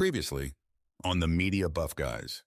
Previously on the Media Buff Guys.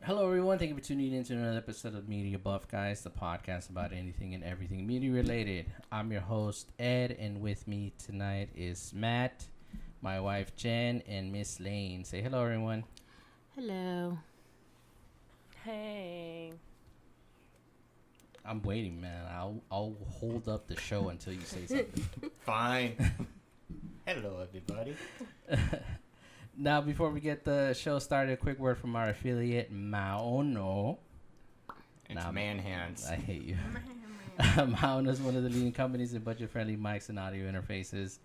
Hello, everyone. Thank you for tuning in to another episode of Media Buff Guys, the podcast about anything and everything media related. I'm your host, Ed, and with me tonight is Matt, my wife, Jen, and Miss Lane. Say hello, everyone. Hello. Hey. I'm waiting, man. I'll hold up the show until you say something. Fine. Hello, everybody. Now, before we get the show started, a quick word from our affiliate, Maono. It's man hands. I hate you. Maono is one of the leading companies in budget-friendly mics and audio interfaces.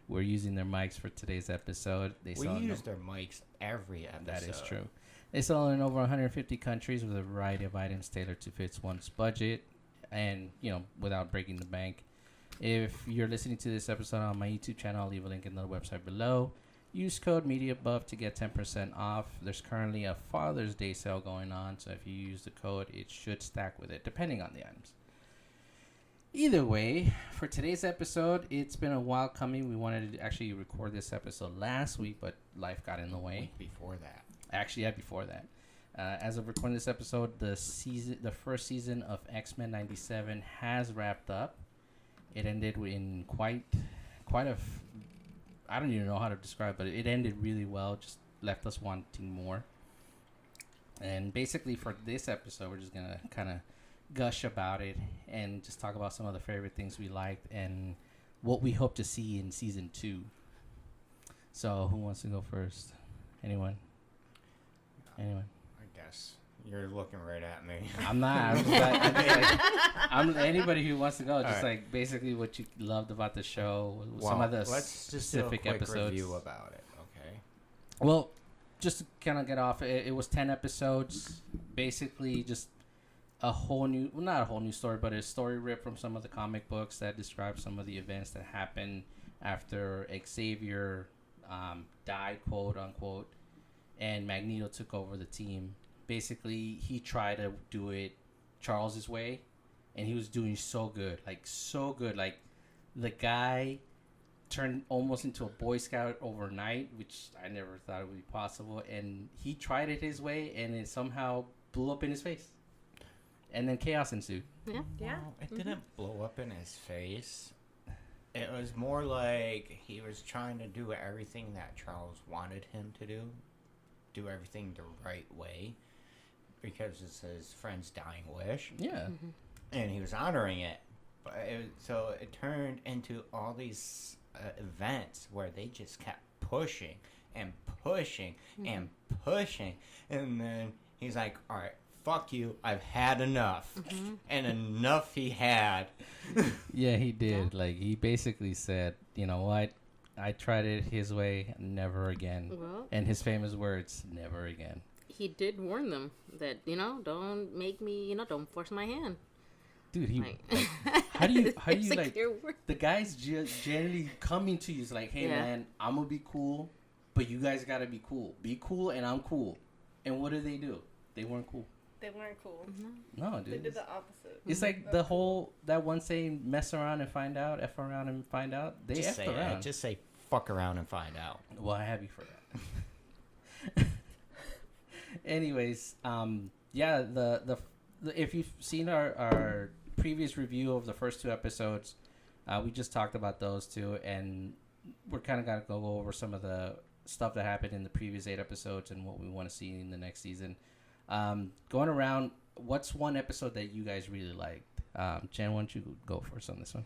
We're using their mics for today's episode. We use their mics every episode. That is true. They sell in over 150 countries with a variety of items tailored to fit one's budget and, without breaking the bank. If you're listening to this episode on my YouTube channel, I'll leave a link in the website below. Use code MediaBuff to get 10% off. There's currently a Father's Day sale going on, so if you use the code, it should stack with it, depending on the items. Either way, for today's episode, it's been a while coming. We wanted to actually record this episode last week, but life got in the way. Before that. Actually, before that. As of recording this episode, the first season of X-Men 97 has wrapped up. It ended in quite a... I don't even know how to describe it, but it ended really well. Just left us wanting more. And basically for this episode, we're just going to kind of gush about it and just talk about some of the favorite things we liked and what we hope to see in season 2. So who wants to go first? Anyone? I guess. You're looking right at me. I'm not. I'm anybody who wants to go. Just right. Basically what you loved about the show. Some of the let's specific just do a quick episodes. Review about it, okay? Well, just to kind of get off, it was 10 episodes. Basically, just a whole new, well, not a whole new story, but a story ripped from some of the comic books that describe some of the events that happened after Xavier died, quote unquote, and Magneto took over the team. Basically, he tried to do it Charles's way, and he was doing so good. Like, the guy turned almost into a Boy Scout overnight, which I never thought it would be possible. And he tried it his way, and it somehow blew up in his face. And then chaos ensued. Yeah. Well, it didn't blow up in his face. It was more like he was trying to do everything that Charles wanted him to do everything the right way. Because it's his friend's dying wish. Yeah. Mm-hmm. And he was honoring it. But so it turned into all these events where they just kept pushing and pushing and pushing. And then he's like, all right, fuck you. I've had enough. And enough he had. Yeah, he did. Like, he basically said, you know what? I tried it his way, never again. Well, and his famous words, never again. he did warn them that, don't make me, don't force my hand. Dude, he like, how do you like word. The guy's just generally coming to you is like, hey man, I'm gonna be cool, but you guys gotta be cool. Be cool and I'm cool. And what did they do? They weren't cool. They weren't cool. No, dude. They did the opposite. It's like the whole, that one saying, mess around and find out, F around and find out. They just F'd around. Just say fuck around and find out. Well, I have you for that. Anyways, yeah, the if you've seen our previous review of the first 2 episodes, we just talked about those 2, and we're kind of gonna go over some of the stuff that happened in the previous 8 episodes and what we want to see in the next season. Going around, what's one episode that you guys really liked? Jen, why don't you go first on this one?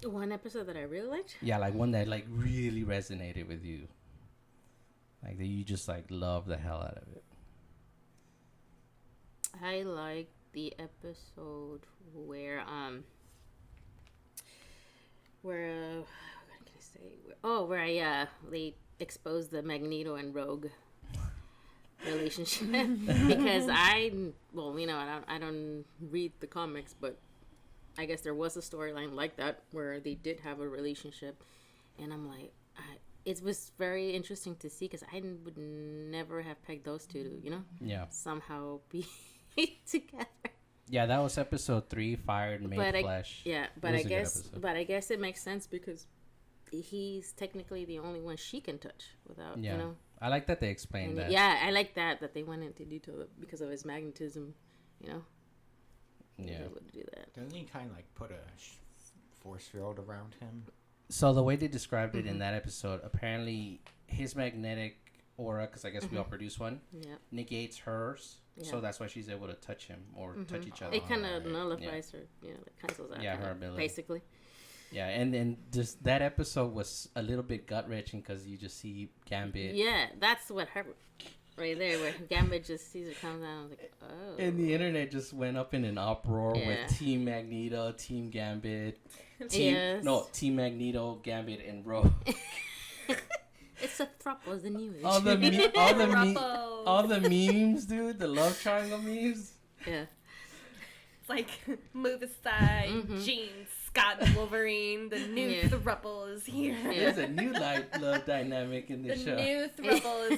One episode that I really liked? Yeah, like one that like really resonated with you. Like that you just like love the hell out of it. I liked the episode where what can I say? Where they exposed the Magneto and Rogue relationship because I don't read the comics, but I guess there was a storyline like that where they did have a relationship, and I'm like, it was very interesting to see because I would never have pegged those two to, somehow be together. Yeah, that was episode 3, Fired and Made Flesh. But I guess it makes sense because he's technically the only one she can touch without, I like that they explained that. Yeah, I like that they went into detail because of his magnetism, Yeah. Able to do that. Doesn't he kind of like put a force field around him? So the way they described it in that episode, apparently his magnetic aura, because I guess we all produce one, negates hers. Yeah. So that's why she's able to touch him or touch each other. It kind of nullifies her, it cancels out. Yeah, her ability. Basically. Yeah, and then just that episode was a little bit gut-wrenching because you just see Gambit. Yeah, that's what hurt right there, where Gambit just sees her come down. I was like, oh. And the internet just went up in an uproar with Team Magneto, Team Gambit, Team Magneto, Gambit, and Rogue. It's a throuple, the new age. all the memes, dude. The love triangle memes. Yeah. It's like move aside, Jean, Scott, and Wolverine. The new throuple is here. Yeah. There's a new love dynamic in this show. The new throuple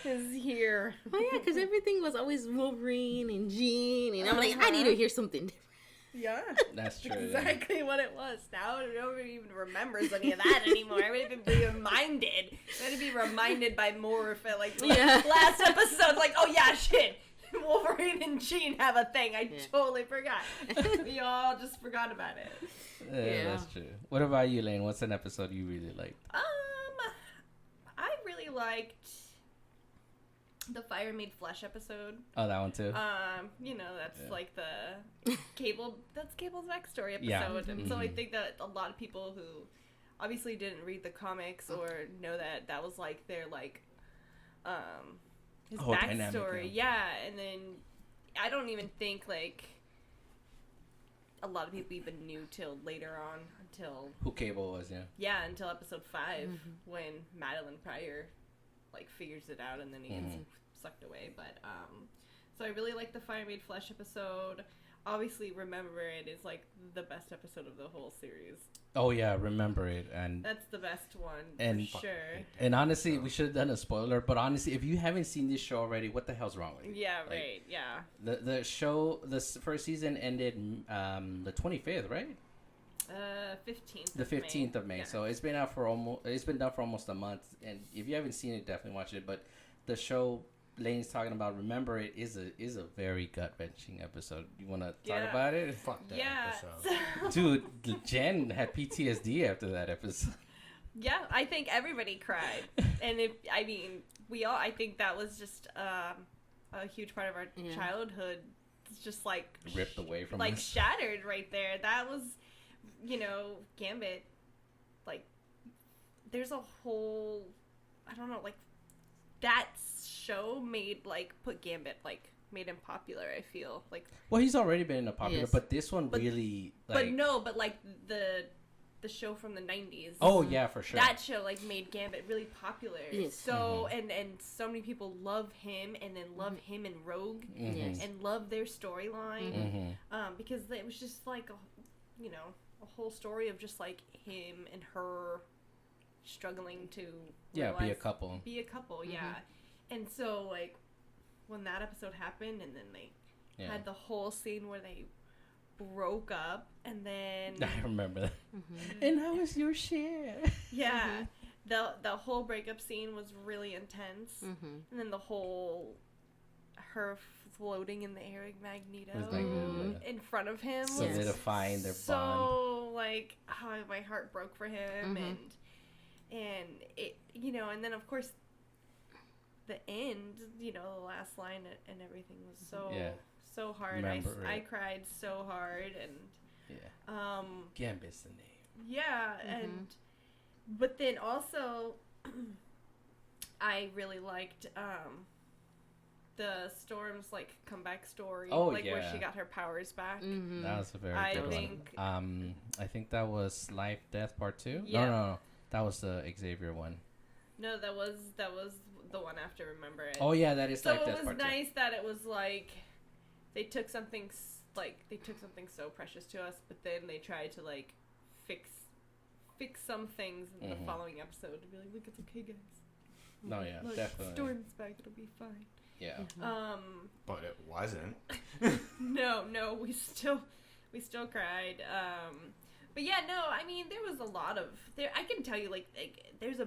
is here. Oh yeah, because everything was always Wolverine and Jean, and I'm like, I need to hear something different. Yeah, that's true. Exactly what it was. Now nobody even remembers any of that anymore. I would even be reminded. I had to be reminded by Morph at last episode. Like, oh yeah, shit. Wolverine and Jean have a thing. I totally forgot. We all just forgot about it. Yeah, that's true. What about you, Lane? What's an episode you really liked? I really liked the Fire Made Flesh episode. Oh, that one too. That's like the Cable. That's Cable's backstory episode, and so I think that a lot of people who obviously didn't read the comics or know that was like their his backstory. Dynamic, and then I don't even think like a lot of people even knew till later on until who Cable was. Until episode 5 when Madeline Pryor like figures it out and then he gets sucked away. But so I really like the Fire Made Flesh episode. Obviously, Remember It is like the best episode of the whole series. Oh yeah, Remember It, and that's the best one for sure. And honestly, we should have done a spoiler. But honestly, if you haven't seen this show already, what the hell's wrong with you? Yeah, like, right. Yeah. The show, the first season ended the 25th, right? 15th. The 15th of May. Yeah. So it's been out for done for almost a month. And if you haven't seen it, definitely watch it. But the show Lane's talking about, Remember It, is a very gut wrenching episode. You want to talk about it? Fuck that episode. Dude, Jen had PTSD after that episode. Yeah, I think everybody cried, and I think that was just a huge part of our childhood. It's just like ripped away from like us. Shattered right there. That was, Gambit. Like, there's a whole, I don't know, like that show put Gambit made him popular. I feel like. Well, he's already been popular, but this one really. But the show from the 90s. Oh yeah, for sure. That show made Gambit really popular. Yes. So and so many people love him and then love him and Rogue and love their storyline because it was just like a whole story of just like him and her struggling to be a couple. And so like when that episode happened and then they had the whole scene where they broke up and then I remember that. And how was your share? Yeah. The whole breakup scene was really intense. And then the whole her floating in the air with Magneto in front of him, solidifying their bond. like how my heart broke for him, and it, and then of course the end, the last line and everything was so hard. I cried so hard, and Gambit's the name. Yeah, and but then also I really liked the Storm's comeback story, where she got her powers back. That was a very good one. I think that was Life Death Part 2. Yeah. No, that was the Xavier one. No, that was the one after Remember It. Oh yeah, that is Life Death Part 2. So it was nice that it was they took something so precious to us, but then they tried to fix some things in the following episode to be like, look, it's okay, guys. No, yeah, definitely. Storm's back, it'll be fine. Yeah. But it wasn't. No, we still cried. But yeah, no, I mean, there was a lot of I can tell you there's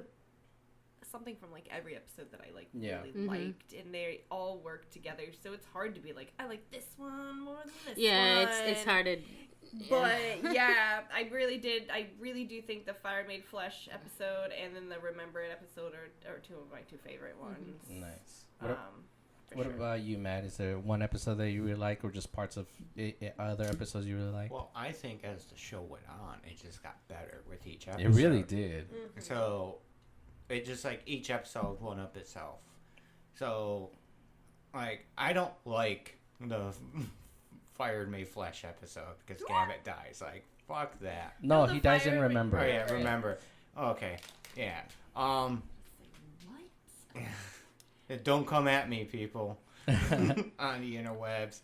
something from every episode that I really liked, and they all work together. So it's hard to be I like this one more than this one. Yeah, it's hard to. But yeah, I really do think the Fire Made Flesh episode and then the Remember It episode are two of my two favorite ones. Nice. What about you, Matt? Is there one episode that you really like, or just parts of other episodes you really like? Well, I think as the show went on, it just got better with each episode. It really did. So it just each episode one up itself. So I don't like the Fire Made Flesh episode because Gambit dies. Fuck that. No, he dies in Remember. Oh yeah, Remember. Okay, yeah. What? Don't come at me, people, on the interwebs.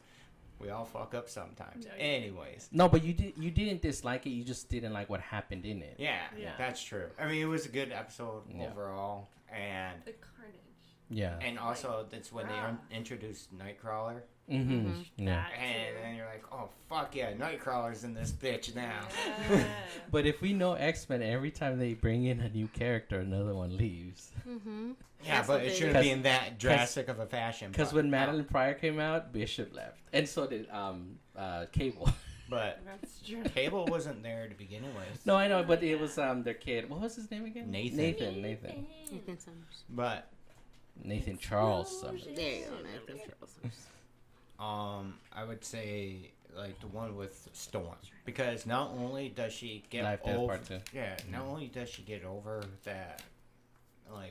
We all fuck up sometimes. No, anyways. No, but you didn't dislike it. You just didn't like what happened in it. Yeah, that's true. I mean, it was a good episode overall, and the carnage. Yeah. And also, that's when they introduced Nightcrawler. Yeah. And then you're like, oh, fuck yeah, Nightcrawler's in this bitch now. Yeah. But if we know X-Men, every time they bring in a new character, another one leaves. Yeah, but it shouldn't be in that drastic of a fashion. Because when Madeline Pryor came out, Bishop left. And so did Cable. But Cable wasn't there to begin with. No, I know, but it was their kid. What was his name again? Nathan Summers. But Nathan Charles Summers. There you go, Nathan Charles Summers. I would say the one with Storm, because not only does she get over, not only does she get over that,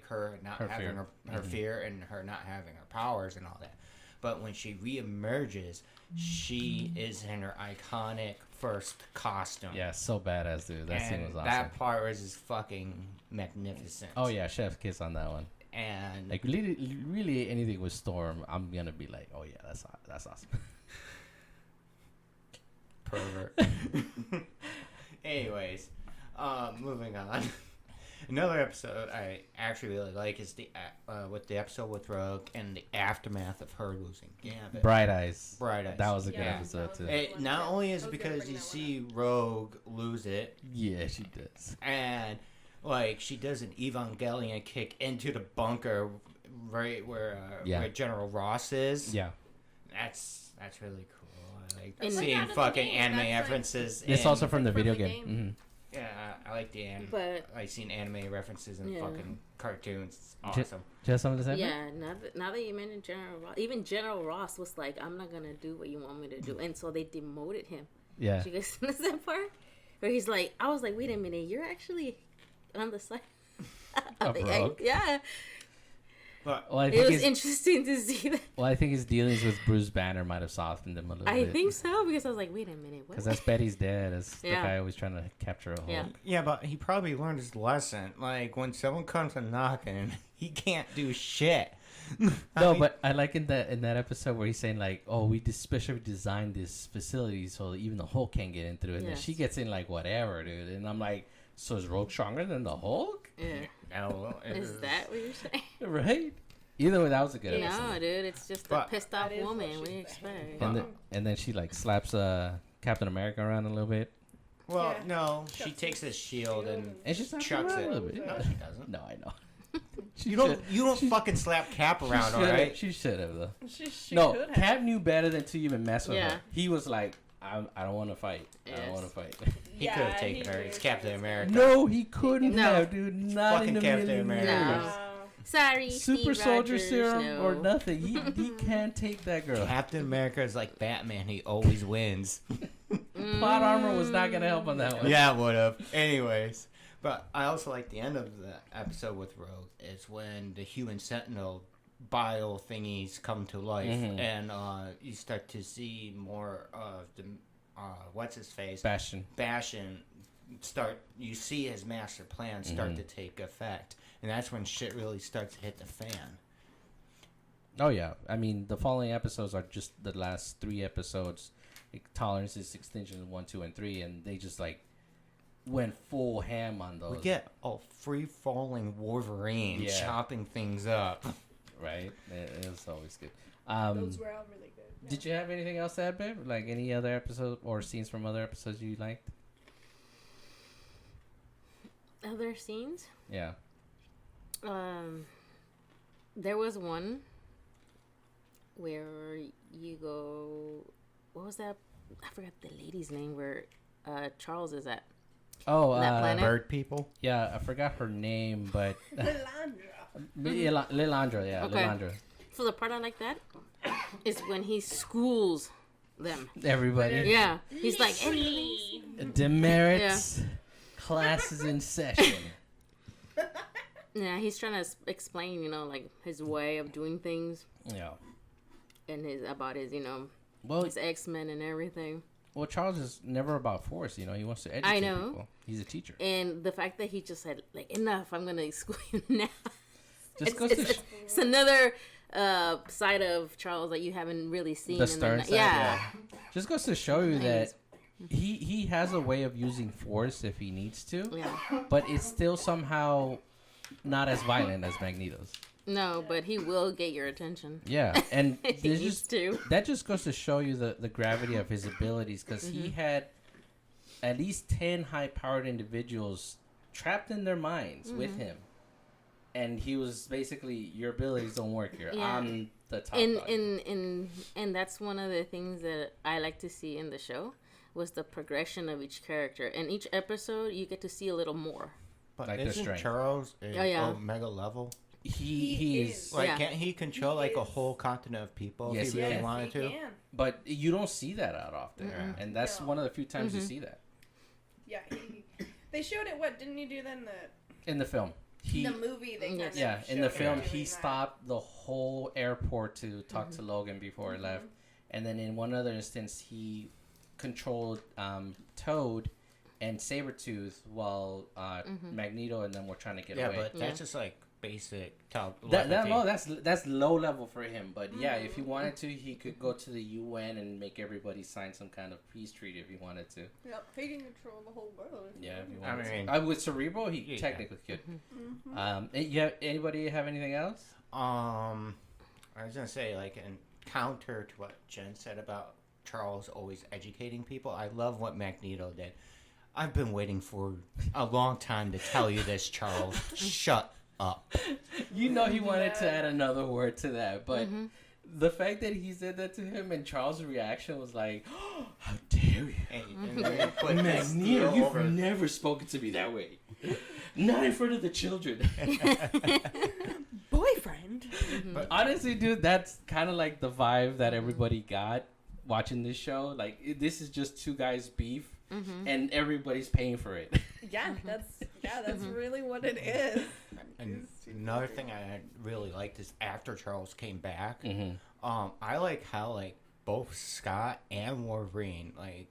her not having her fear and her not having her powers and all that, but when she reemerges, she is in her iconic first costume. Yeah, so badass, dude. That scene was awesome. That part was just fucking magnificent. Oh yeah, chef's kiss on that one. And really anything with Storm, I'm gonna be like, oh yeah, that's awesome. Pervert. Anyways, moving on. Another episode I actually really like is the episode with Rogue and the aftermath of her losing Gambit. Bright Eyes. That was a good episode too. It not only is because you see Rogue lose it. Yeah, she does. And she does an Evangelion kick into the bunker right where General Ross is. Yeah. That's really cool. I like seeing fucking anime references. It's also from the video game. Mm-hmm. Yeah, I like the anime. But I've seen anime references in fucking cartoons. It's awesome. Just something to say? Yeah, now that you mentioned General Ross, even General Ross was like, I'm not going to do what you want me to do. And so they demoted him. Yeah. Did you guys notice that part? Where he's like, I was like, wait a minute, you're actually on the side of Rogue? Yeah. Well, it was interesting to see that. Well, I think his dealings with Bruce Banner might have softened him a little bit. I think so, because I was like, wait a minute, what? Because that's Betty's dad. That's the guy always trying to capture a hold. Yeah, but he probably learned his lesson. When someone comes and knocking, he can't do shit. But I like in that episode where he's saying we specially designed this facility so even the Hulk can't get in through it. And then she gets in whatever, dude. And I'm like, so is Rogue stronger than the Hulk? Yeah. No, is that what you're saying? Right? Either way, that was a good episode. No, dude, it's just a pissed off woman. What do you expect? And then she slaps Captain America around a little bit. Well, no, she takes his shield and she chucks it. A little bit. No, she doesn't. No, I know. You don't fucking slap Cap around, all right? She should have though. She no, could have. Cap knew better than to even mess with her. He was like, I don't want to fight. I don't Yes. want to fight. He could have taken her. It's Captain America. No, he couldn't No. have, dude. Not Fucking in a Captain million America. years. No. Sorry, Super Steve soldier Rogers, serum no. or nothing. He can't take that girl. Captain America is like Batman. He always wins. Plot armor was not gonna help on that one. Yeah, it would have. Anyways. But I also like the end of the episode with Rogue is when the human sentinel bio thingies come to life and you start to see more of the what's his face? Bastion. You see his master plan start to take effect. And that's when shit really starts to hit the fan. Oh yeah, I mean the following episodes are just the last 3 episodes. Tolerances, Extinction 1, 2, and 3, and they just like went full ham on those. We get a free-falling Wolverine chopping things up. Right, it's always good. Those were all really good. Yeah. Did you have anything else to add, babe? Like any other episode or scenes from other episodes you liked? Other scenes? Yeah. There was one where you go. What was that? I forgot the lady's name. Where Charles is at. Oh, That planet? Bird people? yeah, I forgot her name, but Lilandra. Lilandra, yeah, Okay. Lilandra. So the part I like that is when he schools them. Everybody. Yeah, he's like, Demerits. Classes in session. yeah, he's trying to explain, like his way of doing things Yeah. and his Well, his X-Men and everything. well, Charles is never about force. He wants to educate I know. people. He's a teacher. And the fact that he just said, like, enough, I'm gonna school you now. Just goes to It's another side of Charles that you haven't really seen. the stern side. yeah. Just goes to show you that he has a way of using force if he needs to, Yeah. but it's still somehow not as violent as Magneto's. No, but he will get your attention. Yeah, and He there's needs just to. that just goes to show you the gravity of his abilities, because he had at least 10 high-powered individuals trapped in their minds with him, and he was basically, your abilities don't work here. Yeah. I'm the top And dog. and that's one of the things that I like to see in the show was the progression of each character. In each episode, you get to see a little more. But Like their isn't strength. Charles a yeah. Omega level? He is, Like, Yeah. can't he control like a is. whole continent of people Yes, if he he really can. wanted to? Can. but you don't see that out often, Mm-mm. and that's No. one of the few times you see that Yeah, they showed it. What didn't you do then? in the film. He, The movie they kind of yeah, in the showed film, him he doing that. stopped the whole airport to talk to Logan before he left, and then in one other instance, he controlled Toad and Sabretooth while Magneto and them were trying to get Yeah, away. but Yeah. that's just like basic That's low level for him. But yeah, if he wanted to, he could go to the UN and make everybody sign some kind of peace treaty if he wanted to. Yep, he can control the whole world. Yeah, if he I wanted mean- to. With Cerebro, he Yeah. technically could. Anybody have anything else? I was gonna say, like, in counter to what Jen said about Charles always educating people, I love what Magneto did. I've been waiting for a long time to tell you this, Charles. Shut up. You know he wanted to add another word to that, but the fact that he said that to him and Charles' reaction was like, oh, "How dare you, And then he put this Magneto? deal You've over. never spoken to me that way, not in front of the children." Boyfriend. But Honestly, dude, that's kind of like the vibe that everybody got watching this show. Like, this is just two guys' beef, and everybody's paying for it. Yeah, that's really what it is. and another thing I really liked is after Charles came back, Mm-hmm. I like how, like, both Scott and Wolverine, like,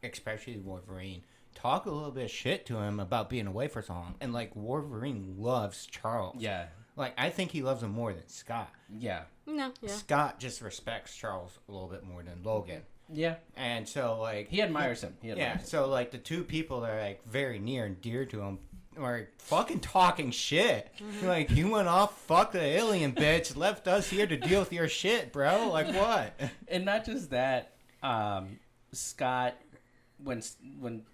especially Wolverine, talk a little bit of shit to him about being away for so long. And, like, Wolverine loves Charles. Yeah, Like, I think he loves him more than Scott. yeah, No, yeah. Scott just respects Charles a little bit more than Logan. yeah. And so, like... He admires him. Yeah, so, like, the two people that are, like, very near and dear to him are fucking talking shit. Like, you went off, fuck the alien bitch, left us here to deal with your shit, bro. Like, what? And not just that, Scott, when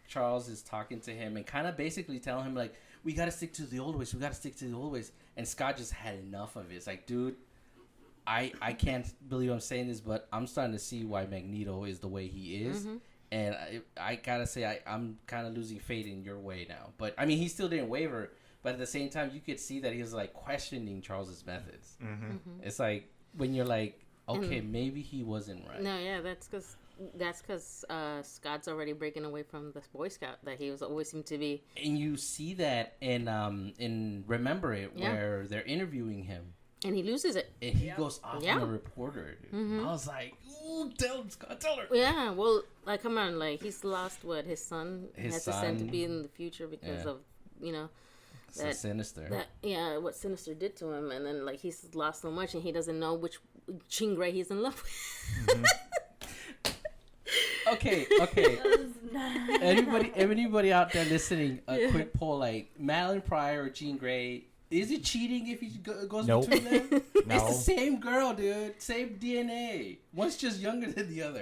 Charles is talking to him and kind of basically telling him, like, we got to stick to the old ways. We got to stick to the old ways. And Scott just had enough of it. It's like, dude, I can't believe I'm saying this, but I'm starting to see why Magneto is the way he is. And I gotta say, I'm kind of losing faith in your way now. But I mean, he still didn't waver. But at the same time, you could see that he was like questioning Charles's methods. It's like when you're like, okay, maybe he wasn't right. No, yeah, that's because Scott's already breaking away from the Boy Scout that he was always seemed to be. And you see that in Remember It, where they're interviewing him. And he loses it. And he goes off on a reporter. Dude. I was like, ooh, tell her. Yeah, well, like, come on, like, he's lost his son. His son. To send to be in the future because of, that Sinister. What Sinister did to him. And then, like, he's lost so much and he doesn't know which Jean Grey he's in love with. Okay. Anybody out there listening, a quick poll, like, Madeline Pryor or Jean Grey, is it cheating if he goes between them? No. It's the same girl, dude. Same DNA. One's just younger than the other.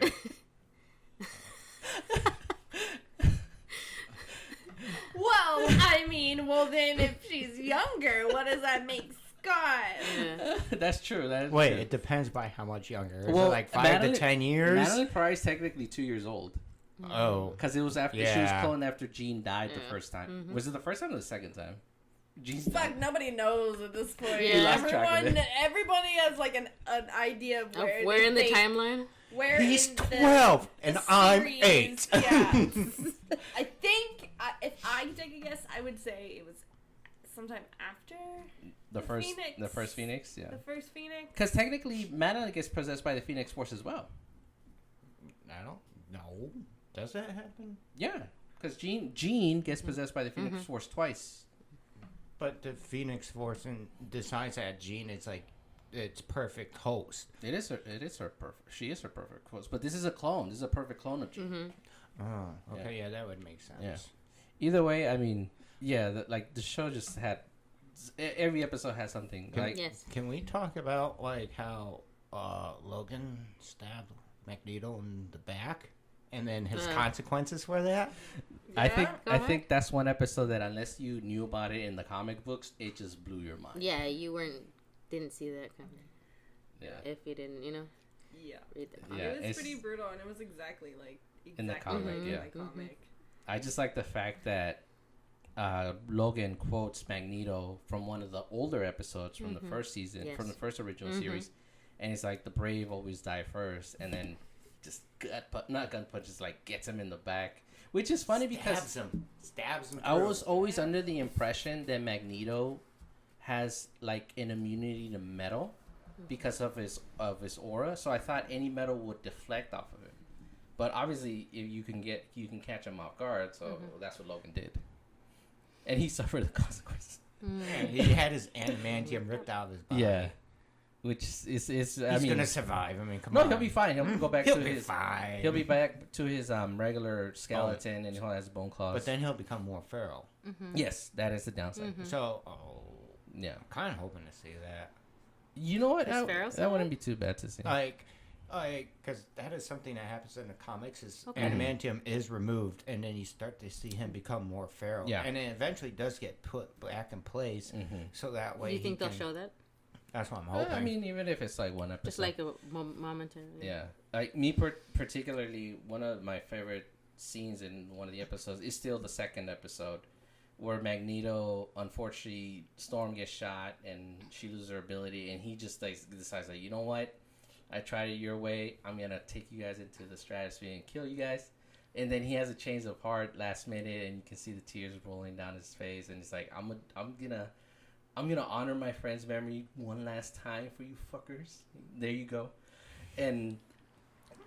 Well, I mean, then if she's younger, what does that make Scott? Yeah. That's true. Wait, true. it depends by how much younger. Is Well, it like 5 to 10 years? Madeline Pryor's technically 2 years old. Oh. Because it was after she was cloned after Jean died the first time. Was it the first time or the second time? Fuck, nobody knows at this point. Yeah. Everybody has like an idea of where in the timeline. Where he's in 12 and I'm series, 8. Yeah. I think if I take a guess, I would say it was sometime after the first Phoenix. The first Phoenix, yeah. The first Phoenix. Because technically, Madeline gets possessed by the Phoenix Force as well. I don't know. Does that happen? Yeah, because Jean gets possessed by the Phoenix Force twice. But the Phoenix Force decides that Jean is like its perfect host. It is her perfect. She is her perfect host. But this is a clone. This is a perfect clone of Jean. Oh, okay, yeah, that would make sense. Yeah. Either way, I mean, yeah, the show just had every episode has something. Can we talk about like how Logan stabbed Magneto in the back, and then his consequences for that? I think that's one episode that unless you knew about it in the comic books, it just blew your mind. Yeah, you didn't see that coming. Yeah. If you didn't, Yeah. read the comic. Yeah, It was pretty brutal, and it was exactly in the comic. like Yeah. the comic. I just like the fact that Logan quotes Magneto from one of the older episodes from the first season, from the first original series, and he's like, "The brave always die first," and then just not gun punches, like gets him in the back, which is funny because stabs him. I was always under the impression that Magneto has like an immunity to metal because of his aura, so I thought any metal would deflect off of him. But obviously, if you can catch him off guard, so that's what Logan did, and he suffered the consequences. And he had his adamantium ripped out of his body. Yeah, which is he's gonna survive. I mean, come on. No, he'll be fine. He'll go back. He'll to be his, fine. He'll be back to his regular skeleton, and he'll have his bone claws. But then he'll become more feral. Yes, that is the downside. So, yeah, I'm kind of hoping to see that. You know what? Feral That wouldn't be too bad to see. Because that is something that happens in the comics. Is adamantium is removed, and then you start to see him become more feral. Yeah, and it eventually does get put back in place, so that way. Do you think they'll show that? That's what I'm hoping. I mean, even if it's like one episode, Just like a momentary. Yeah, like me particularly, one of my favorite scenes in one of the episodes is still the second episode, where Magneto, unfortunately, Storm gets shot and she loses her ability, and he just like decides like, you know what? I tried it your way. I'm gonna take you guys into the stratosphere and kill you guys. And then he has a change of heart last minute, and you can see the tears rolling down his face. And he's like, I'm gonna honor my friend's memory one last time for you fuckers. There you go. And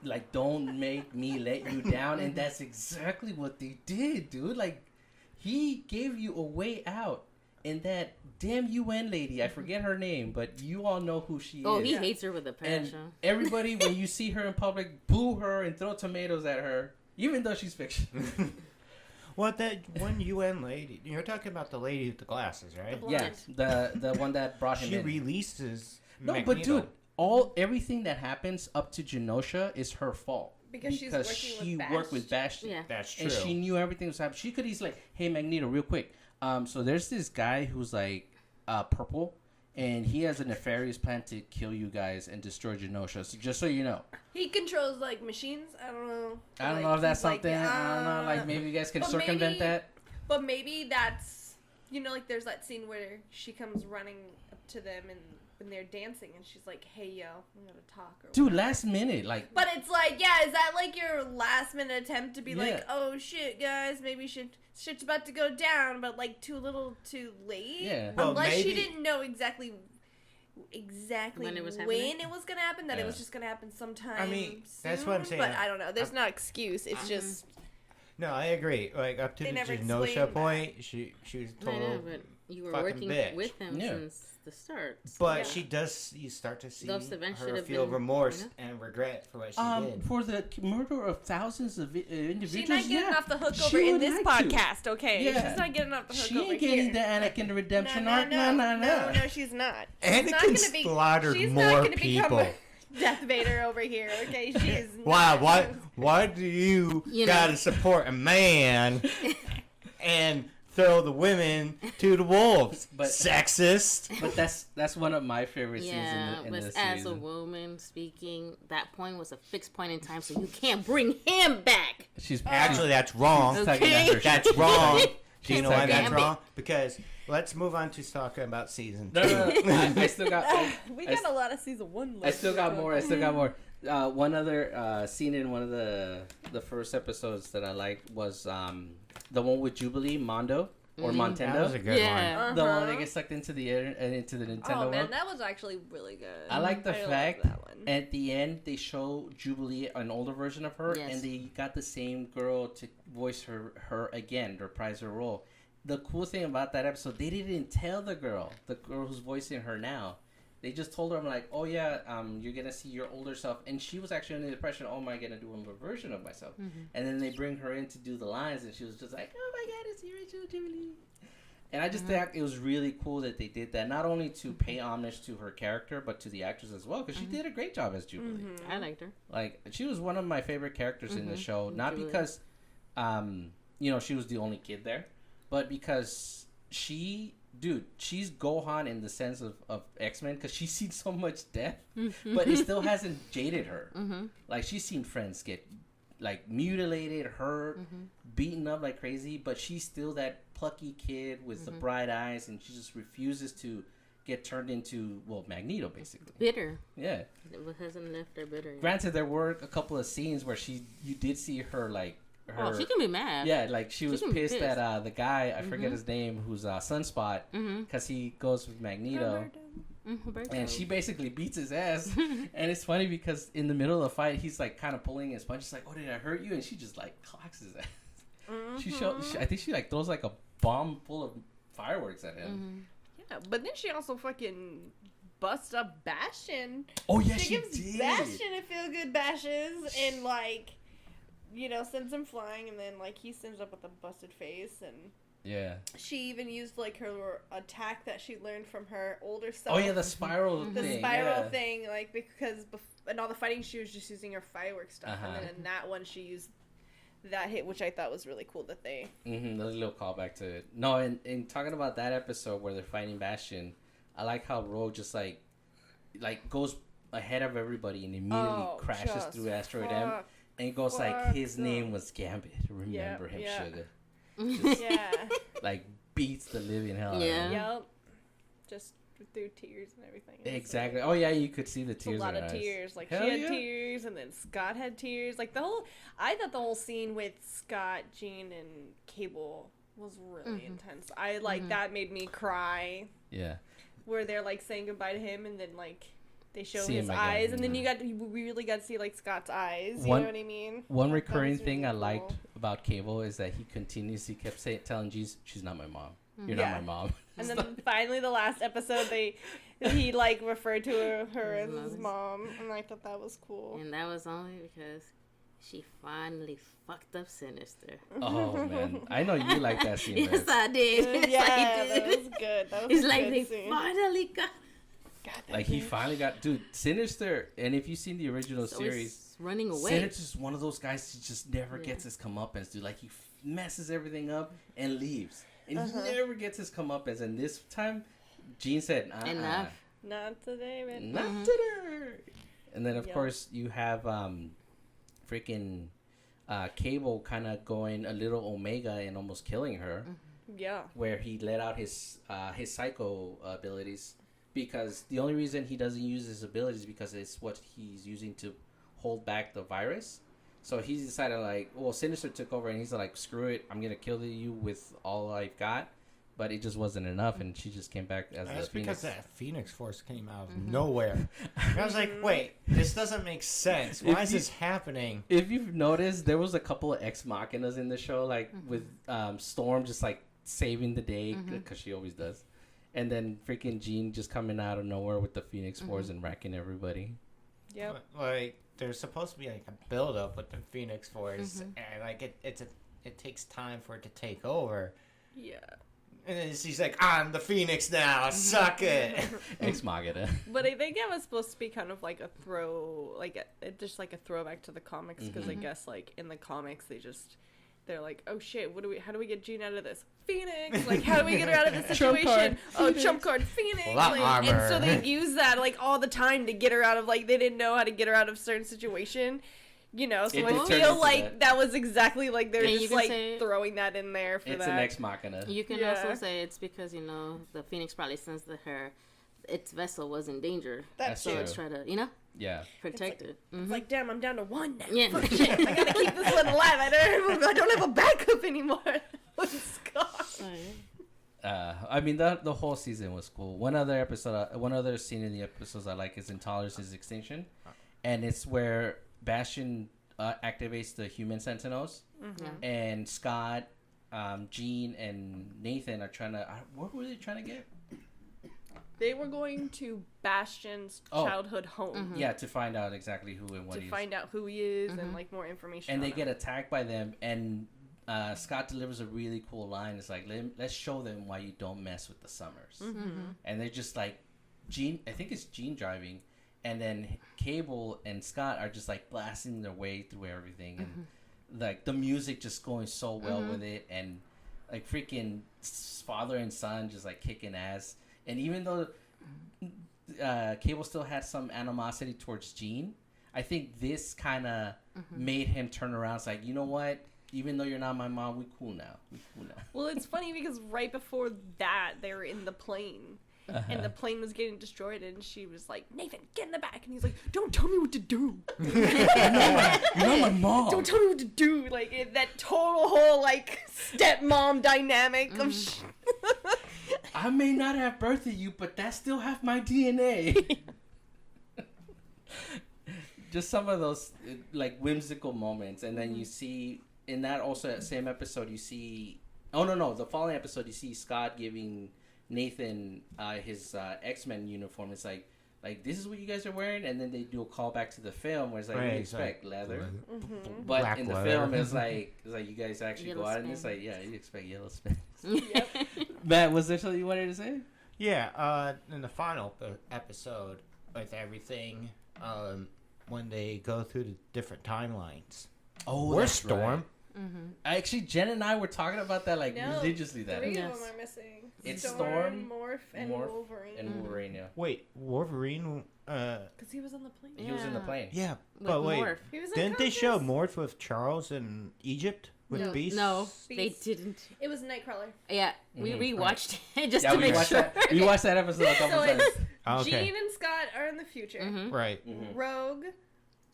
like, don't make me let you down. And that's exactly what they did, dude. Like, he gave you a way out. And that damn UN lady, I forget her name, but you all know who she is. Oh, he hates her with a And passion. everybody, when you see her in public, boo her and throw tomatoes at her, even though she's fiction. What, that one UN lady? You're talking about the lady with the glasses, right? Yeah, the one that brought him she in. releases No, Magneto. but dude, everything that happens up to Genosha is her fault. Because she's she worked with Bastion. Yeah. That's true. And she knew everything was happening. She could easily like, hey, Magneto, real quick. So there's this guy who's like purple, and he has a nefarious plan to kill you guys and destroy Genosha. So just so you know. He controls like machines. I don't know. I don't know if that's something. I don't know. Like maybe you guys can circumvent that. But maybe that's, like there's that scene where she comes running up to them and when they're dancing and she's like, "Hey yo, I'm gonna talk." Or Dude, whatever. last minute, like. But it's like, is that like your last minute attempt to be like, "Oh shit, guys, maybe shit's about to go down," but like too little, too late. Yeah. Well, Unless she maybe- didn't know exactly when it was gonna happen. That it was Yeah. just gonna happen sometime. I mean, that's soon, what I'm saying. But I don't know. There's no excuse. It's just. No, I agree. Like up to They the never Genosha explained point, she was I total. know, but you were fucking working bitch. with them Yeah. since the start. So But Yeah. she does. You start to see Those events should her have feel been, remorse and regret for what she did. For the murder of thousands of individuals. She's not getting off the hook she over in would this like to. podcast, okay? Yeah. She's not getting off the hook She over ain't getting here. the Anakin redemption No, arc. no, she's not. She's not Anakin gonna be- slaughtered she's more not gonna become people. Death Vader over here, okay? She is Why? not. Why do you You gotta know. support a man and throw the women to the wolves? But- Sexist. But that's one of my favorite scenes Yeah, in but this as season. a woman speaking, that point was a fixed point in time, so you can't bring him back. She's Actually, that's wrong. She's tugging at her That's shirt. wrong. Do you She's know why tugging. that's Damn it. wrong? Because let's move on to talking about season No, 2. I still got. We I got a lot of season 1 left. I still got more. One other scene in one of the first episodes that I liked was the one with Jubilee, Mondo or Mhm. That was a Montendo. good Yeah. The one that gets sucked into the Nintendo Oh man, world. that was actually really good. I like the loved fact that one. at the end they show Jubilee, an older version of her, Yes. and they got the same girl to voice her again, reprise her role. The cool thing about that episode, they didn't tell the girl who's voicing her now. They just told her, I'm like, oh yeah, you're gonna see your older self, and she was actually under the impression, oh, am I gonna do a version of myself? And then they bring her in to do the lines, and she was just like, oh my god, it's the original Jubilee. And I just think it was really cool that they did that, not only to pay homage to her character, but to the actress as well, because she did a great job as Jubilee. I liked her. Like, she was one of my favorite characters in the show, not Jubilee. because, she was the only kid there, but because she's Gohan in the sense of X-Men, because she's seen so much death, but it still hasn't jaded her. Like, she's seen friends get, like, mutilated, hurt, beaten up like crazy, but she's still that plucky kid with the bright eyes, and she just refuses to get turned into, Magneto, basically. Bitter. Yeah. It hasn't left her bitter yet. Granted, there were a couple of scenes where you did see her, like, Oh, she can be mad. yeah, like she was can be pissed pissed. at the guy, I forget his name, who's Sunspot, because he goes with Magneto, and she basically beats his ass. And it's funny because in the middle of the fight, he's like kind of pulling his punch. She's like, "Oh, did I hurt you?" And she just like clocks his ass. I think she like throws like a bomb full of fireworks at him. Yeah, but then she also fucking busts up Bastion. Oh yeah, She she gives did. Bastion a feel good bashes and like, sends him flying, and then like he sends up with a busted face, and Yeah. she even used like her attack that she learned from her older self. Oh yeah, the spiral the thing. spiral yeah. thing, like because in all the fighting she was just using her fireworks stuff, and then in that one she used that hit, which I thought was really cool that they. Mm-hmm, there's a little callback to it. No, and talking about that episode where they're fighting Bastion, I like how Rogue just like goes ahead of everybody and immediately crashes just through Asteroid M, and goes like his name was Gambit. Remember him, sugar. Yeah. Like beats the living hell out of Yeah. him. Yep. Just through tears and everything. It's Exactly. Oh yeah, you could see the a tears. lot in her of eyes. tears. Like Hell she had yeah. tears, and then Scott had tears. Like I thought the whole scene with Scott, Jean, and Cable was really intense. I that made me cry. Yeah. Where they're like saying goodbye to him, and then like they show See his him again, eyes, and then yeah. we really got to see like Scott's eyes. You One- know what I mean? One That recurring was thing really I cool. liked about Cable is that he kept telling Jeez, she's not my mom. You're Yeah. not my mom. And then finally, the last episode, he like referred to her as his mom, and I thought that was cool. And that was only because she finally fucked up Sinister. Oh man, I know you like that scene. Yes, Liz. I did. Yeah, I that did. was good. That was It's a like good they scene. finally got. Like he finally got Sinister, and if you've seen the original So series, he's running away. Sinister's one of those guys who just never gets his comeuppance, dude. Like he messes everything up and leaves, and he never gets his comeuppance. And this time, Jean said, Enough. Not today, man. not today." And then of Yep. course you have freaking Cable kind of going a little Omega and almost killing her, Yeah. where he let out his psycho abilities, because the only reason he doesn't use his abilities is because it's what he's using to hold back the virus. So he's decided, like, well, Sinister took over and he's like, screw it, I'm gonna kill you with all I've got. But it just wasn't enough, and she just came back as That's the Phoenix. because that Phoenix Force came out of nowhere. And I was like, wait, this doesn't make sense. Why is this happening? If you've noticed, there was a couple of ex machinas in the show, like with Storm just like saving the day, because she always does, and then freaking Jean just coming out of nowhere with the Phoenix Force and wrecking everybody. Yep. Like, there's supposed to be like a build up with the Phoenix Force, and like it takes time for it to take over. Yeah. And then she's like, I'm the Phoenix now, suck it. Ex machina. But I think it was supposed to be kind of like a just like a throwback to the comics, because I guess like in the comics they're like, oh shit, how do we get Jean out of this? Phoenix! Like, how do we get her out of this Trump situation? card. Trump card, Phoenix! Well, that Like, and so armor. they use that like all the time to get her out of, like, they didn't know how to get her out of certain situation. You know, so It I did turn feel into like that was exactly like they're And you just can like say- throwing that in there for It's that. an ex machina. You can Yeah. also say it's because, the Phoenix probably sensed that its vessel was in danger. That's So true. it's try to, Yeah. protect it. It's like, damn, I'm down to one now. Yeah. Fuck, shit, I gotta keep this one alive. I don't have a backup anymore. With Scott. I mean, the whole season was cool. One other scene in the episodes I like is Intolerance's Extinction, and it's where Bastion activates the human Sentinels, and Scott, Jean, and Nathan are trying to. What were they trying to get? They were going to Bastion's childhood home Yeah, to find out exactly who and what to he is. find out who he is and like more information. And on they him. get attacked by them, and Scott delivers a really cool line. It's like, let's show them why you don't mess with the Summers. And they're just like, Jean, I think it's Jean driving, and then Cable and Scott are just like blasting their way through everything, and like the music just going so well with it, and like freaking father and son just like kicking ass. And even though Cable still had some animosity towards Jean, I think this kind of made him turn around. It's like, you know what? Even though you're not my mom, we cool now. Well, it's funny because right before that, they were in the plane. And the plane was getting destroyed, and she was like, Nathan, get in the back. And he's like, don't tell me what to do. You're not my mom. Don't tell me what to do. Like, that total whole, like, stepmom dynamic of I may not have birthed you, but that still have my DNA. Just some of those like whimsical moments, and then you see in that also same episode you see the following episode you see Scott giving Nathan his X-Men uniform. It's like this is what you guys are wearing, and then they do a callback to the film where it's like, Right, what do you it's like expect leather, Mm-hmm. but Black in the leather. film it's like you guys actually Yellow go out and it's span. like, yeah, you expect yellow span. Yep. Matt, was there something you wanted to say? Yeah, in the final episode with everything, when they go through the different timelines. Oh, We're that's Storm. right. Actually, Jen and I were talking about that like No, religiously. That 3 Yes. of them are missing. It's Storm, Morph, and Wolverine. and Wolverine. Yeah, Wait, Wolverine. Because he was on the plane. he was in the plane. Yeah, With but wait, Morph. He was in didn't they show Compass. Morph with Charles in Egypt with No, Beast? no, they Beast. didn't. It was Nightcrawler. Yeah, we rewatched it just Yeah, to we make watched sure. that. We watched that episode a couple So times. it's Okay. Jean and Scott are in the future. Right. Rogue,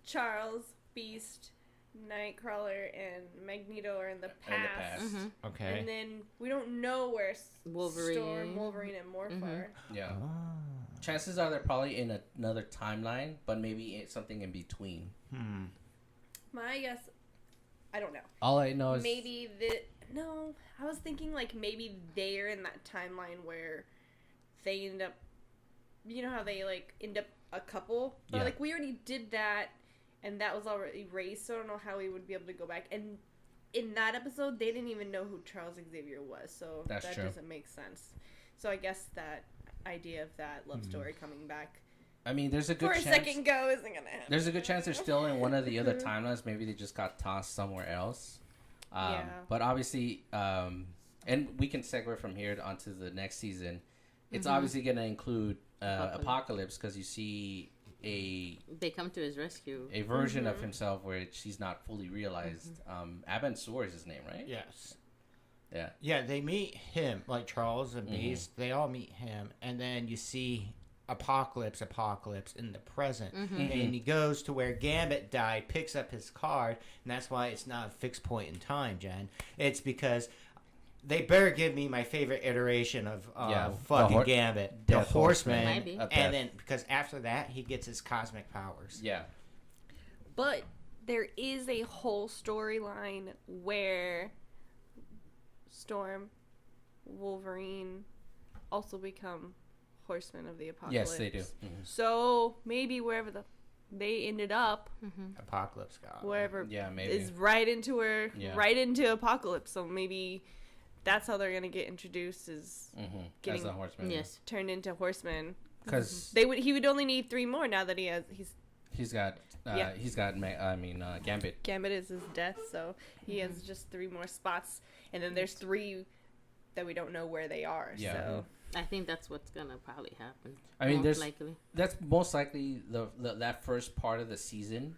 Charles, Beast, Nightcrawler, and Magneto are in the past. In the past. Okay. And then we don't know where Wolverine. Storm, Wolverine, and Morph are. Yeah. Ah. Chances are they're probably in another timeline, but maybe it's something in between. My guess, I don't know. All I know is Maybe no, I was thinking like maybe they're in that timeline where they end up, you know how they like end up a couple, but Yeah. like we already did that, and that was already erased. So I don't know how we would be able to go back. And in that episode, they didn't even know who Charles Xavier was, so That's that true. doesn't make sense. So I guess that idea of that love story coming back I mean, there's a good for a chance. second go isn't gonna happen. There's a good chance they're still in one of the other timelines. Maybe they just got tossed somewhere else. Yeah. But obviously, and we can segue from here onto the next season. It's obviously going to include Apocalypse because you see They come to his rescue. a version of himself where she's not fully realized. Aben Sur is his name, right? Yes. Yeah. Yeah, they meet him, like Charles and Beast. They all meet him, and then you see Apocalypse in the present, and he goes to where Gambit died, picks up his card, and that's why it's not a fixed point in time, Jen. It's because they better give me my favorite iteration of fucking Gambit, the Death Horseman, Might be. and then because after that he gets his cosmic powers. Yeah. But there is a whole storyline where Storm, Wolverine also become Horsemen of the Apocalypse. Yes, they do. So maybe wherever they ended up, Apocalypse God. wherever Yeah, maybe. is right into Yeah. right into Apocalypse. So maybe that's how they're gonna get introduced is As getting the Horseman. Yes. turned into Horsemen. Because He would only need 3 more now that he's got Gambit. Gambit is his death, so he has just 3 more spots, and then there's 3 that we don't know where they are. Yeah. So I think that's what's gonna probably happen. I mean, most likely. that's most likely the that first part of the season.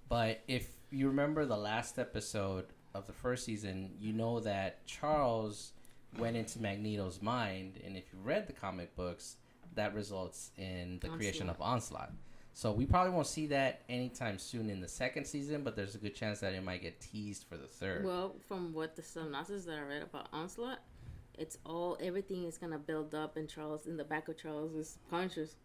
But if you remember the last episode of the first season, you know that Charles went into Magneto's mind, and if you read the comic books, that results in the creation of Onslaught. So we probably won't see that anytime soon in the second season, but there's a good chance that it might get teased for the third. Well, from what the synopsis that I read about Onslaught, everything is gonna build up in the back of Charles's conscious.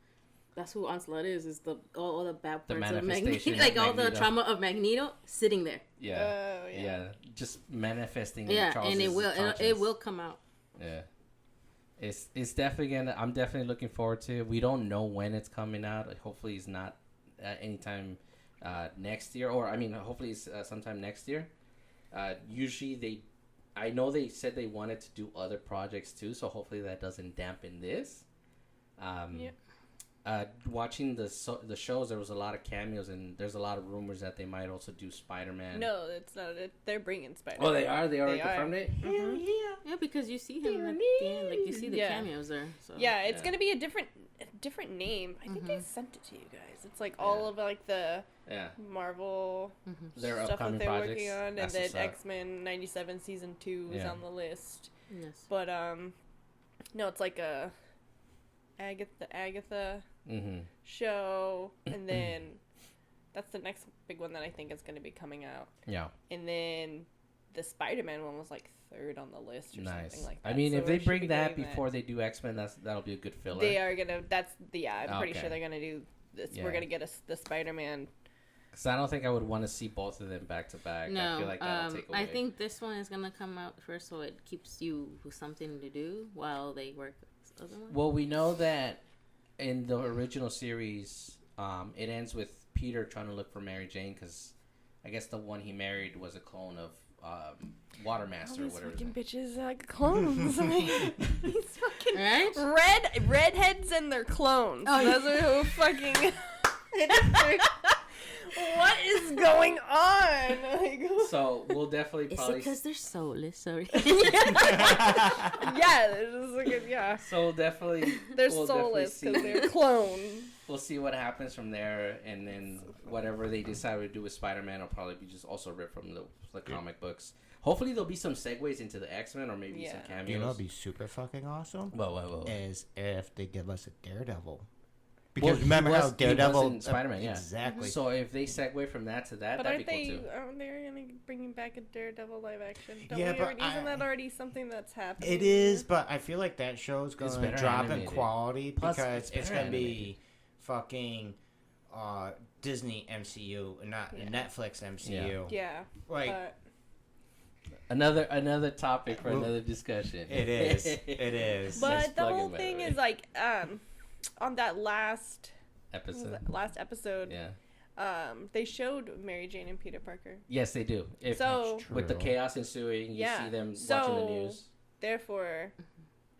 That's who Onslaught is. Is all the bad The parts of manifestation Magneto, like of all the Magneto. trauma of Magneto sitting there. Yeah. Oh, yeah. Yeah. Just manifesting. Yeah, Charles's and it conscience. will come out. Yeah. It's definitely gonna. I'm definitely looking forward to it. We don't know when it's coming out. Like, hopefully, it's not anytime next year, or I mean, hopefully, it's sometime next year. Usually, I know they said they wanted to do other projects too, so hopefully that doesn't dampen this. Watching the shows, there was a lot of cameos, and there's a lot of rumors that they might also do Spider-Man. no, it's not. They're bringing Spider-Man. Oh, they are. They already They are. confirmed it. Yeah, because you see him at the end, like you see the cameos there. So. Yeah, it's Yeah. gonna be a different name. I think I sent it to you guys. It's like all of like the Yeah. Marvel Their stuff that upcoming they're projects. working on, and That's then what's up. X-Men '97 season 2 is Yeah. on the list. Yes. But no, it's like a Agatha show, and then that's the next big one that I think is going to be coming out. Yeah. And then the Spider-Man one was like 3rd on the list or Nice. something like that. I mean, So if we they should bring be that getting before they do X-Men, that'll be a good filler. they are gonna. I'm pretty Okay. sure they're gonna do this. Yeah. We're gonna get the Spider-Man. Because I don't think I would want to see both of them back to back. No, I feel like that'll take away. I think this one is gonna come out first, so it keeps you with something to do while they work. The other one. Well, we know that in the original series, it ends with Peter trying to look for Mary Jane because I guess the one he married was a clone of Watermaster or These whatever. fucking bitches like clones. These fucking Right? redheads and their clones. Oh, Those are who fucking. What is going on? Like, So we'll definitely Is it probably. because they're soulless? Sorry. yeah, they're just like, yeah. So we'll definitely. They're we'll soulless definitely because they're clones. We'll see what happens from there, and then whatever they decide to do with Spider-Man will probably be just also ripped from the comic books. Hopefully there'll be some segues into the X-Men or maybe some cameos. You know what'd be super fucking awesome? Whoa. Is if they give us a Daredevil. Because remember how he Daredevil was in Spider-Man, yeah. Exactly. So if they segue from that to that, But that'd be cool too. aren't they gonna bringing back a Daredevil live action? Yeah, but isn't that already something that's happening? It is, but I feel like that show's It's going to better drop animated. in quality Plus, because it's it's better going to be animated. fucking Disney MCU and not Netflix MCU. Yeah. Like, But Another topic for Well, another discussion. it is. It is. Nice but the plug-in, whole by the thing way. is like on that last episode. Yeah. they showed Mary Jane and Peter Parker. Yes, they do. If, So with the chaos ensuing, you see them watching the news. Therefore,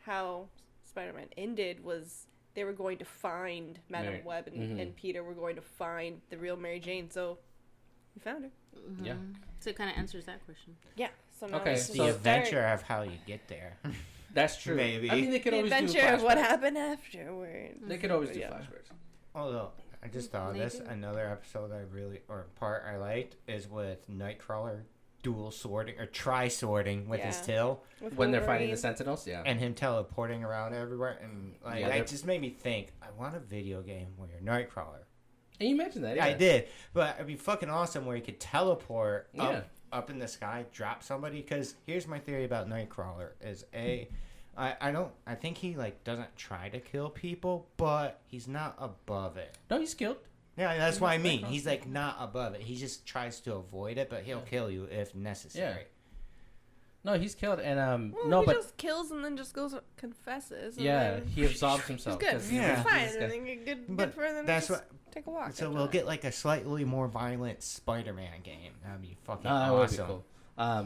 how Spider-Man ended was they were going to find Madam Mary- Web and Peter were going to find the real Mary Jane. So we found her. Yeah. So it kind of answers that question. Yeah. So now Okay, it's the so just adventure of how you get there. That's true. Maybe. I mean, they could the always adventure do of what flashbacks. happened afterwards. They could always do Yeah. flashbacks. Although, I just thought They this do. another episode part I liked is with Nightcrawler dual sorting or tri-sorting with his Yeah. tail With When they're fighting Wolverine. the Sentinels, yeah. and him teleporting around everywhere, and like Yeah, that they're- just made me think I want a video game where you're Nightcrawler. And you mentioned that. Yeah. I did, but it'd be fucking awesome where you could teleport Yeah. up in the sky, drop somebody. Because here's my theory about Nightcrawler: is I think he like doesn't try to kill people, but he's not above it. No, he's skilled. Yeah, that's what I mean. He's like not above it. He just tries to avoid it, but he'll kill you if necessary. No, he's killed, and Well, no, he but just kills and then just goes confesses. And yeah, then he absolves himself. he's good. 'cause Yeah. He's fine. he's And got- then good But for them. that's just what. take a walk. So after we'll that. get like a slightly more violent Spider-Man game. That'd be fucking No, that would be awesome.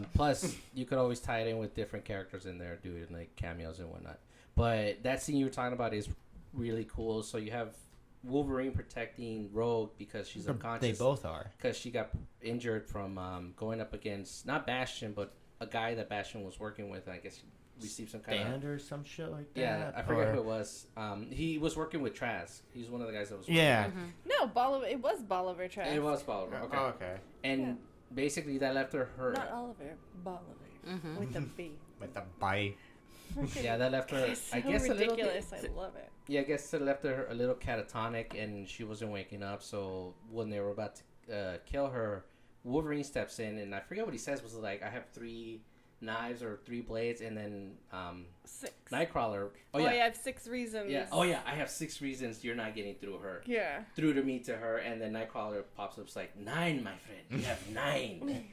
cool. Plus, you could always tie it in with different characters in there, doing like cameos and whatnot. But that scene you were talking about is really cool. So you have Wolverine protecting Rogue because she's They unconscious. both are. Because she got injured from going up against not Bastion, but a guy that Bastion was working with. I guess received some kind of Stand or some shit like that. yeah. I forget or- who it was. He was working with Trask. He's one of the guys that was Yeah. No, Bolivar. It was Bolivar Trask. It was Bolivar. Okay. Oh, okay. And Yeah. basically that left her. Not Oliver. Bolivar. Mhm. With a B. With the bite. Yeah, that left her. It's so I guess ridiculous. a I little bit. love it. Yeah, I guess it left her a little catatonic, and she wasn't waking up. So when they were about to kill her, Wolverine steps in, and I forget what he says. Was like, "I have 3 knives or 3 blades," and then 6. Nightcrawler. Oh, yeah. I have 6 reasons. Yeah. Oh yeah, I have 6 reasons you're not getting through her. Yeah. Through to me to her, and then Nightcrawler pops up. It's like 9, my friend. You have 9.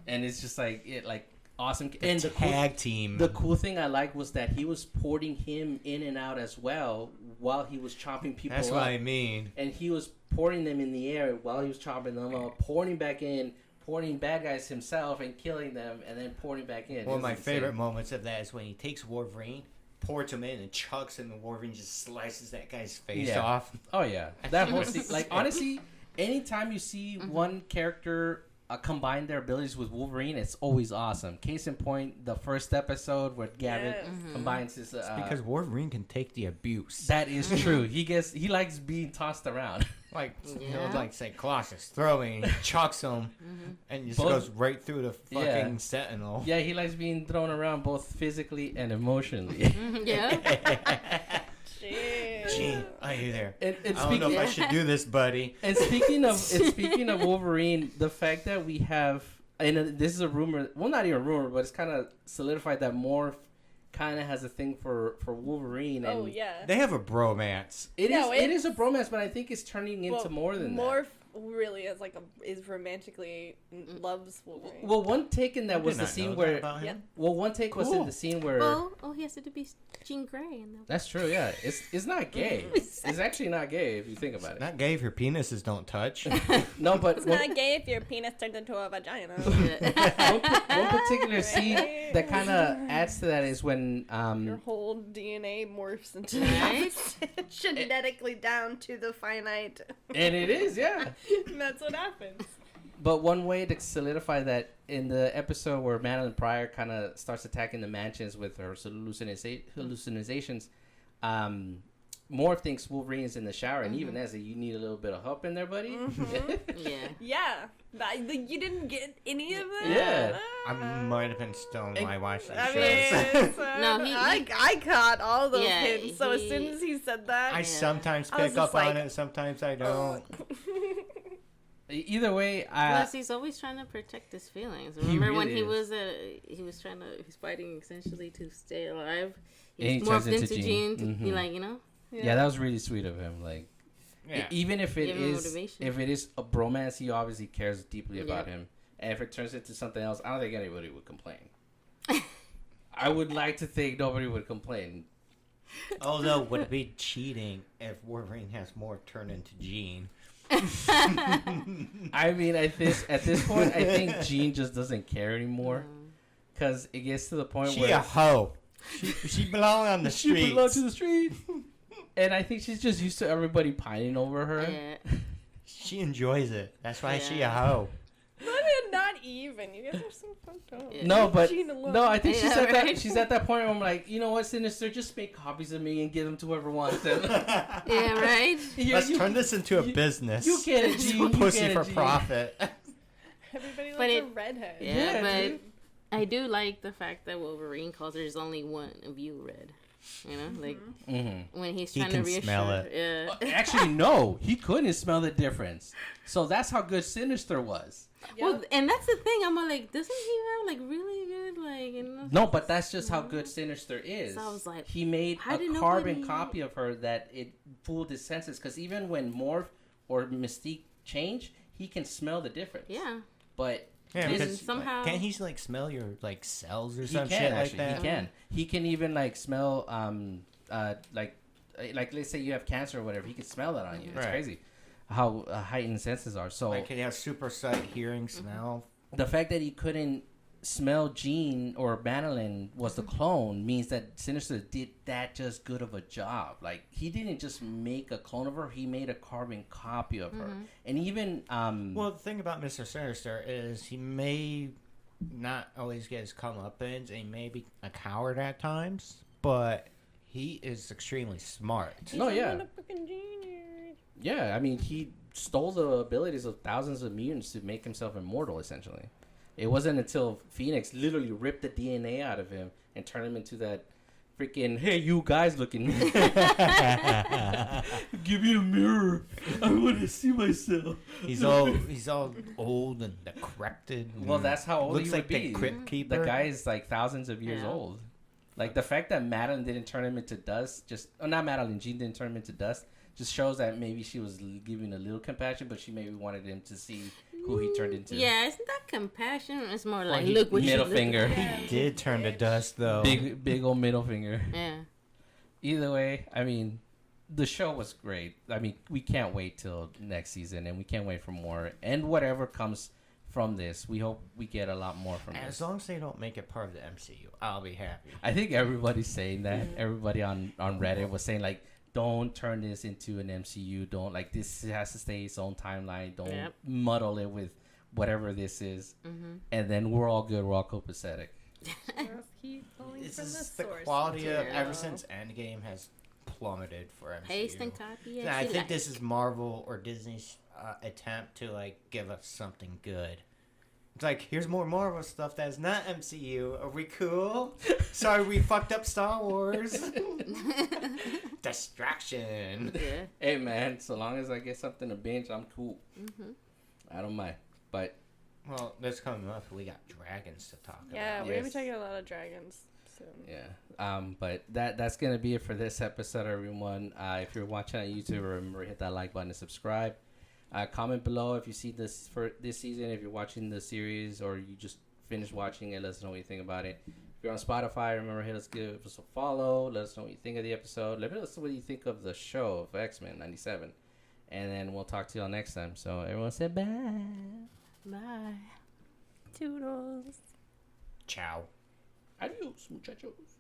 And it's just like it, like awesome. And the cool, tag team. the cool thing I liked was that he was porting him in and out as well while he was chopping people That's up. what I mean. And he was porting them in the air while he was chopping them up, porting back in, porting bad guys himself and killing them, and then porting back in. One It of my was insane. favorite moments of that is when he takes Wolverine, ports him in, and chucks him, and Wolverine just slices that guy's face Yeah. off. Oh yeah, that whole scene. Like honestly, anytime you see one character combine their abilities with Wolverine, it's always awesome. Case in point, the first episode where Gavin Yes. combines his. Because Wolverine can take the abuse. that is true. He likes being tossed around. Like, Yeah. like say Colossus throwing, he chucks him, and just Both- goes right through the fucking Yeah. Sentinel. Yeah, he likes being thrown around both physically and emotionally. Yeah. Gene, are you there? and I don't know if I should do this, buddy. And speaking of Wolverine, the fact that we have, and this is a rumor, well, not even a rumor, but it's kind of solidified that Morph kind of has a thing for Wolverine. And Oh, yeah. They have a bromance. it No, is it's- a bromance, but I think it's turning into Well, more than that. Morph really is romantically loves Wolverine. Well, one take in that I was did the not scene know where, that about him. Yeah. well, one take was in Cool. the scene where. Well, he has to be Jean Grey. And That's true, yeah. It's not gay. It's actually not gay if you think about it. Not gay if your penises don't touch. No, but It's not gay if your penis turns into a vagina. one particular scene that kind of adds to that is when Your whole DNA morphs into Right? genetically down to the finite. and it is, yeah. That's what happens. But one way to solidify that in the episode where Madeline Pryor kind of starts attacking the mansions with her hallucinations, Morph thinks Wolverine's in the shower, and even as you need a little bit of help in there, buddy. yeah. Yeah. You didn't get any of that? Yeah. I might have been stoned while I watched these I shows. mean, No, he- I caught all those Yeah, hints. So as he- soon as he said that, I Yeah. sometimes I was pick up just on like, it, sometimes I don't. Either way, Plus, he's always trying to protect his feelings. Remember when really he was fighting essentially to stay alive. And he He's turns morphed into into Jean. Jean to be Mhm. like, you know. yeah, that was really sweet of him. Like, Yeah. even if it Give him is, motivation. if it is a bromance, he obviously cares deeply about Yeah. him. And if it turns into something else, I don't think anybody would complain. I would like to think nobody would complain. Although, would it be cheating if Wolverine has more turn into Jean? I mean, at this point, I think Jean just doesn't care anymore, because it gets to the point She where a hoe. She belong on the she streets. belongs to the street, and I think she's just used to everybody pining over her. Yeah. She enjoys it. That's why she a Yeah. hoe. not even. You guys are so fucked up. Yeah. No, but Jean alone. no, I think she's at right? that. She's at that point where I'm like, you know what, Sinister, just make copies of me and give them to whoever wants them. Yeah, right? Yeah, Let's you- turn this into a business. You get it, Gene. You Pussy get it, for Gene. profit. Everybody But likes it- a redhead. Yeah, Yeah, but dude. I do like the fact that Wolverine calls there's only one of you, Red. You know, like when he's He trying to can reassure. smell it. Yeah. Actually, no, he couldn't smell the difference. So that's how good Sinister was. Well, and that's the thing. I'm like, doesn't he have like really good like? You know, No, but that's just how good Sinister is. So I was like, he made how did a carbon nobody- copy of her that it fooled his senses. Because even when Morph or Mystique change, he can smell the difference. Yeah. But Yeah, And because somehow- can't he like smell your like cells or he some can shit actually. like that? He can. He can even like smell like let's say you have cancer or whatever. He can smell that on you. It's Right. crazy how heightened senses are. So Like he has super sight, hearing, smell. the fact that he couldn't smell Jean or Madeline was the clone means that Sinister did that just good of a job. Like he didn't just make a clone of her; he made a carbon copy of her. And even Well, the thing about Mr. Sinister is he may not always get his comeuppance, and he may be a coward at times, but he is extremely smart. no, yeah, Motherfucking genius. yeah. I mean, he stole the abilities of thousands of mutants to make himself immortal. Essentially, it wasn't until Phoenix literally ripped the DNA out of him and turned him into that freaking "Hey, you guys looking." Give me a mirror. I want to see myself. He's all old and decrepit. Well, that's how old looks he like would be. the Crypt Keeper. The guy is like thousands of years Yeah. old. Like the fact that Madeline didn't turn him into dust, not Madeline, Jean didn't turn him into dust, just shows that maybe she was giving a little compassion, but she maybe wanted him to see who he turned into. Yeah, it's not compassion. It's more like, he- look what middle you look finger. at. He did turn to dust though. Big old middle finger. Yeah. Either way, I mean, the show was great. I mean, we can't wait till next season, and we can't wait for more. And whatever comes from this, we hope we get a lot more from As this. long as they don't make it part of the MCU, I'll be happy. I think everybody's saying that. Everybody on Reddit was saying like, don't turn this into an MCU. Don't like this has to stay its own timeline. Don't Yep. muddle it with whatever this is. And then we're all good. We're all copacetic. Keep falling This from is the the source quality of material. ever since Endgame has plummeted for MCU. Paste and copy. And I think this is Marvel or Disney's attempt to like give us something good. It's like here's more Marvel stuff that's not MCU. Are we cool? Sorry, we fucked up Star Wars. Distraction. Yeah. Hey man, so long as I get something to binge, I'm cool. I don't mind. But Well, this coming up, we got dragons to talk Yeah, about. we're gonna be Yes. talking a lot of dragons soon. yeah, but that's gonna be it for this episode, everyone. If you're watching on YouTube, remember hit that like button and subscribe. Comment below if you see this for this season. If you're watching the series or you just finished watching it, let us know what you think about it. If you're on Spotify, remember give us a follow. Let us know what you think of the episode. Let us know what you think of the show of X-Men '97, and then we'll talk to y'all next time. So everyone say bye. Bye. Toodles. Ciao. Adios, muchachos.